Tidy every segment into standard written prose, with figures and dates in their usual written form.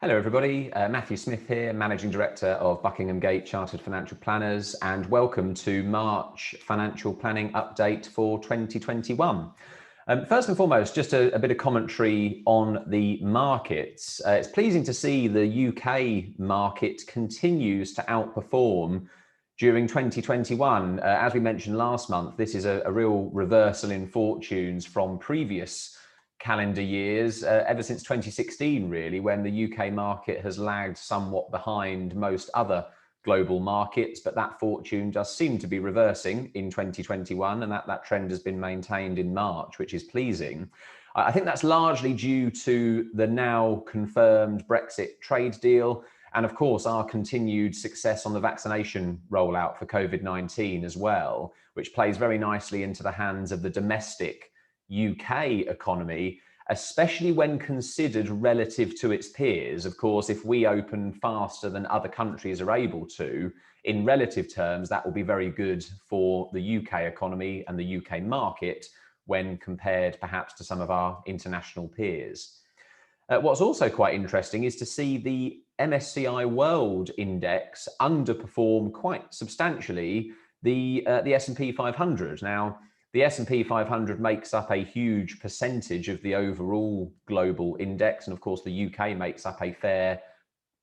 Hello everybody, Matthew Smith here, Managing Director of Buckingham Chartered Financial Planners, and welcome to March Financial Planning Update for 2021. First and foremost, just a bit of commentary on the markets. It's pleasing to see the UK market continues to outperform during 2021. As we mentioned last month, this is a real reversal in fortunes from previous calendar years, ever since 2016 really, when the UK market has lagged somewhat behind most other global markets, but that fortune does seem to be reversing in 2021, and that trend has been maintained in March, which is pleasing. I think that's largely due to the now confirmed Brexit trade deal, and of course our continued success on the vaccination rollout for COVID-19 as well, which plays very nicely into the hands of the domestic UK economy, especially when considered relative to its peers. Of course, if we open faster than other countries are able to, in relative terms, that will be very good for the UK economy and the UK market when compared perhaps to some of our international peers. What's also quite interesting is to see the MSCI World Index underperform quite substantially the S&P 500. Now, the S&P 500 makes up a huge percentage of the overall global index, and of course the UK makes up a fair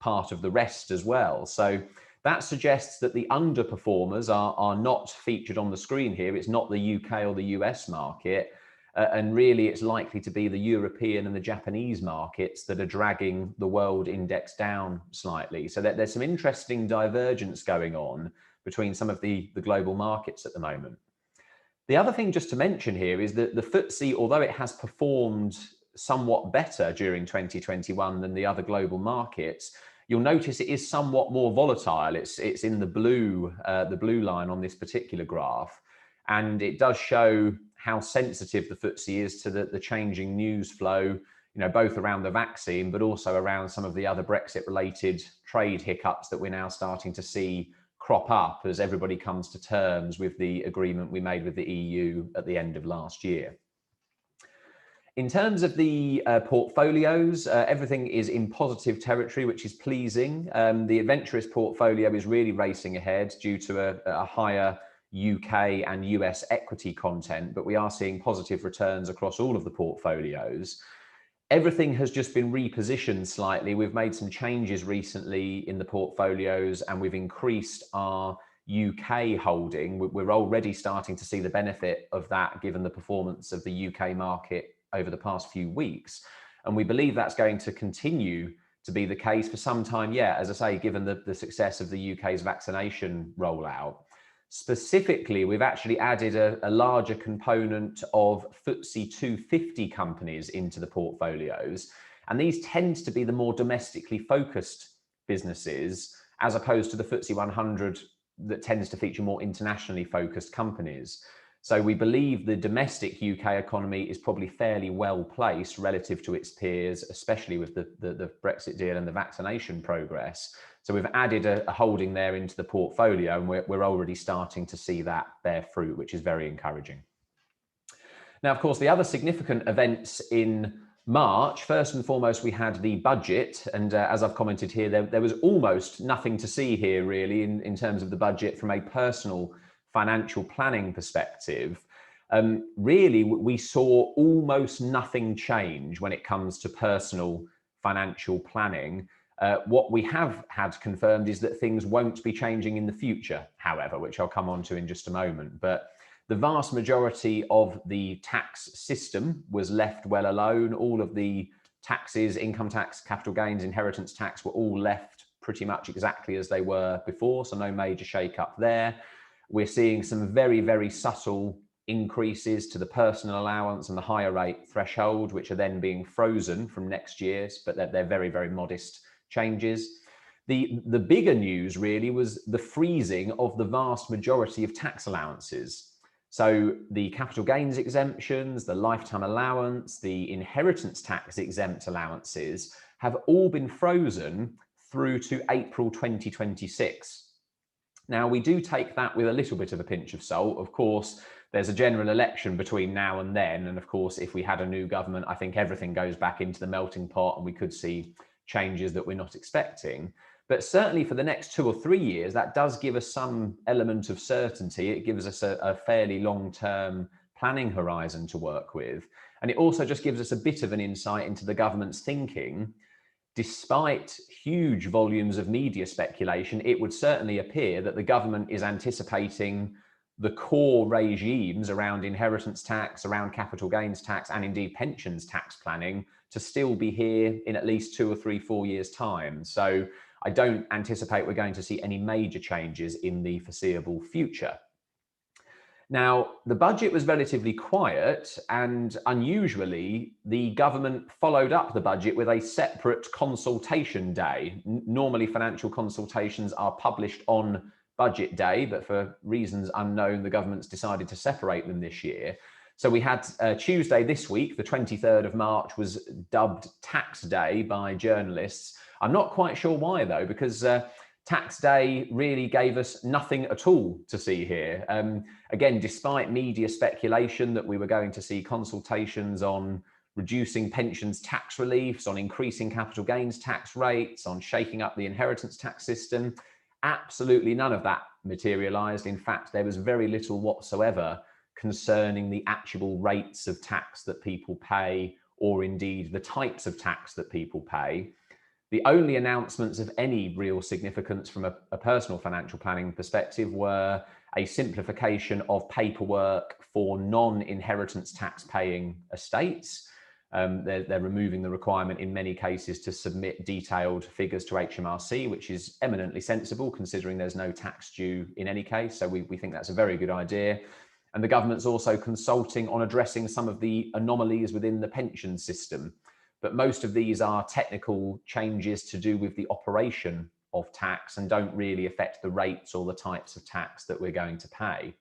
part of the rest as well. So that suggests that the underperformers are not featured on the screen here. It's not the UK or the US market, and really it's likely to be the European and the Japanese markets that are dragging the world index down slightly. So there's some interesting divergence going on between some of the global markets at the moment. The other thing just to mention here is that the FTSE, although it has performed somewhat better during 2021 than the other global markets, you'll notice it is somewhat more volatile. It's in the blue line on this particular graph, and it does show how sensitive the FTSE is to the changing news flow, both around the vaccine, but also around some of the other Brexit-related trade hiccups that we're now starting to see crop up as everybody comes to terms with the agreement we made with the EU at the end of last year. In terms of the portfolios, everything is in positive territory, which is pleasing. The adventurous portfolio is really racing ahead due to a higher UK and US equity content, but we are seeing positive returns across all of the portfolios. Everything has just been repositioned slightly. We've made some changes recently in the portfolios and we've increased our UK holding. We're already starting to see the benefit of that given the performance of the UK market over the past few weeks. And we believe that's going to continue to be the case for some time yet, as I say, given the success of the UK's vaccination rollout. Specifically, we've actually added a larger component of FTSE 250 companies into the portfolios. And these tend to be the more domestically focused businesses, as opposed to the FTSE 100 that tends to feature more internationally focused companies. So we believe the domestic UK economy is probably fairly well placed relative to its peers, especially with the Brexit deal and the vaccination progress. So we've added a holding there into the portfolio, and we're already starting to see that bear fruit, which is very encouraging. Now, of course, the other significant events in March, first and foremost, we had the budget. And as I've commented here, there was almost nothing to see here really in terms of the budget from a personal financial planning perspective. Really, we saw almost nothing change when it comes to personal financial planning. What we have had confirmed is that things won't be changing in the future, however, which I'll come on to in just a moment. But the vast majority of the tax system was left well alone. All of the taxes, income tax, capital gains, inheritance tax, were all left pretty much exactly as they were before, so no major shake-up there. We're seeing some very, very subtle increases to the personal allowance and the higher rate threshold, which are then being frozen from next year, but they're very, very modest changes. The bigger news really was the freezing of the vast majority of tax allowances. So the capital gains exemptions, the lifetime allowance, the inheritance tax exempt allowances have all been frozen through to April 2026. Now, we do take that with a little bit of a pinch of salt. Of course, there's a general election between now and then. And of course, if we had a new government, I think everything goes back into the melting pot and we could see changes that we're not expecting. But certainly for the next 2 or 3 years, that does give us some element of certainty. It gives us a fairly long-term planning horizon to work with. And it also just gives us a bit of an insight into the government's thinking. Despite huge volumes of media speculation, it would certainly appear that the government is anticipating the core regimes around inheritance tax, around capital gains tax, and indeed pensions tax planning to still be here in at least 2 or 3, 4 years' time. So I don't anticipate we're going to see any major changes in the foreseeable future. Now, the budget was relatively quiet, and unusually, the government followed up the budget with a separate consultation day. Normally, financial consultations are published on budget day, but for reasons unknown, the government's decided to separate them this year. So we had Tuesday this week, the 23rd of March, was dubbed Tax Day by journalists. I'm not quite sure why, though, because Tax Day really gave us nothing at all to see here. Again, despite media speculation that we were going to see consultations on reducing pensions tax reliefs, on increasing capital gains tax rates, on shaking up the inheritance tax system, absolutely none of that materialized. In fact, there was very little whatsoever concerning the actual rates of tax that people pay, or indeed the types of tax that people pay. The only announcements of any real significance from a personal financial planning perspective were a simplification of paperwork for non-inheritance tax paying estates. They're removing the requirement in many cases to submit detailed figures to HMRC, which is eminently sensible considering there's no tax due in any case. So we think that's a very good idea. And the government's also consulting on addressing some of the anomalies within the pension system. But most of these are technical changes to do with the operation of tax and don't really affect the rates or the types of tax that we're going to pay.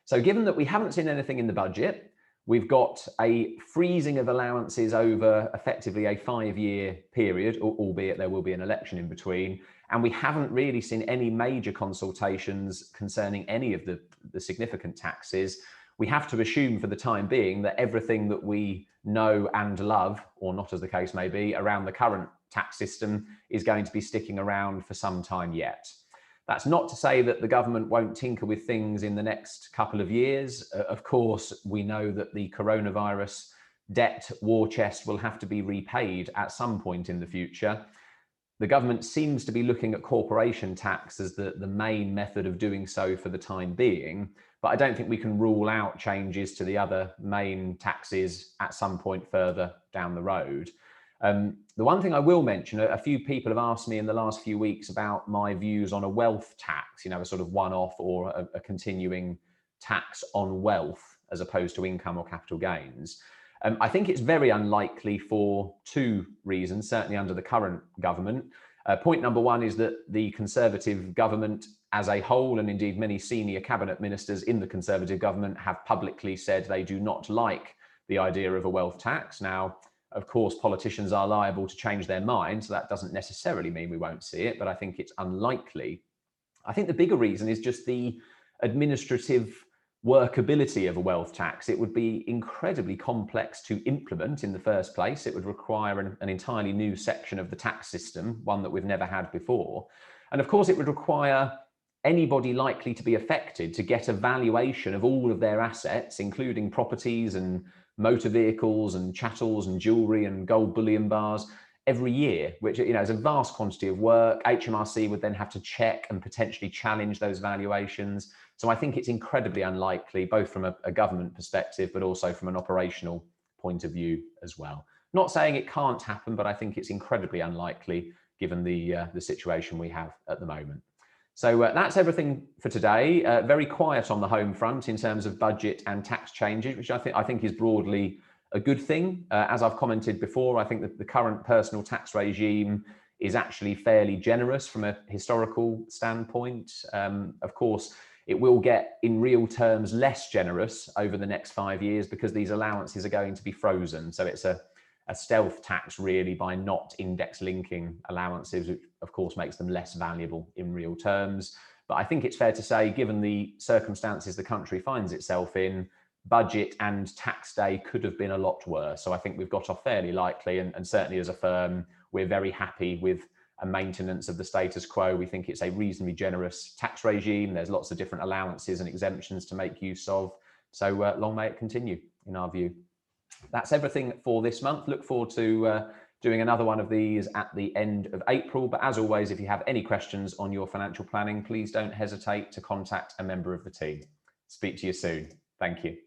So given that we haven't seen anything in the budget, we've got a freezing of allowances over effectively a 5-year period, albeit there will be an election in between. And we haven't really seen any major consultations concerning any of the significant taxes. We have to assume for the time being that everything that we know and love, or not as the case may be, around the current tax system is going to be sticking around for some time yet. That's not to say that the government won't tinker with things in the next couple of years. Of course, we know that the coronavirus debt war chest will have to be repaid at some point in the future. The government seems to be looking at corporation tax as the main method of doing so for the time being, but I don't think we can rule out changes to the other main taxes at some point further down the road. The one thing I will mention, a few people have asked me in the last few weeks about my views on a wealth tax, a sort of one-off or a continuing tax on wealth as opposed to income or capital gains. I think it's very unlikely for 2 reasons, certainly under the current government. Point number 1 is that the Conservative government as a whole, and indeed many senior cabinet ministers in the Conservative government, have publicly said they do not like the idea of a wealth tax. Now, of course, politicians are liable to change their mind, so that doesn't necessarily mean we won't see it, but I think it's unlikely. I think the bigger reason is just the administrative workability of a wealth tax. It would be incredibly complex to implement in the first place. It would require an entirely new section of the tax system, one that we've never had before. And of course, it would require anybody likely to be affected to get a valuation of all of their assets, including properties and motor vehicles and chattels and jewelry and gold bullion bars every year, which is a vast quantity of work. HMRC would then have to check and potentially challenge those valuations. So I think it's incredibly unlikely, both from a government perspective, but also from an operational point of view as well. Not saying it can't happen, but I think it's incredibly unlikely given the situation we have at the moment. So that's everything for today. Very quiet on the home front in terms of budget and tax changes, which I think is broadly a good thing. As I've commented before, I think that the current personal tax regime is actually fairly generous from a historical standpoint. Of course, it will get in real terms less generous over the next 5 years because these allowances are going to be frozen. So it's a stealth tax really by not index linking allowances, which of course makes them less valuable in real terms. But I think it's fair to say, given the circumstances the country finds itself in, budget and tax day could have been a lot worse. So I think we've got off fairly lightly, and certainly as a firm, we're very happy with a maintenance of the status quo. We think it's a reasonably generous tax regime. There's lots of different allowances and exemptions to make use of. So long may it continue, in our view. That's everything for this month. Look forward to doing another one of these at the end of April. But as always, if you have any questions on your financial planning, please don't hesitate to contact a member of the team. Speak to you soon. Thank you.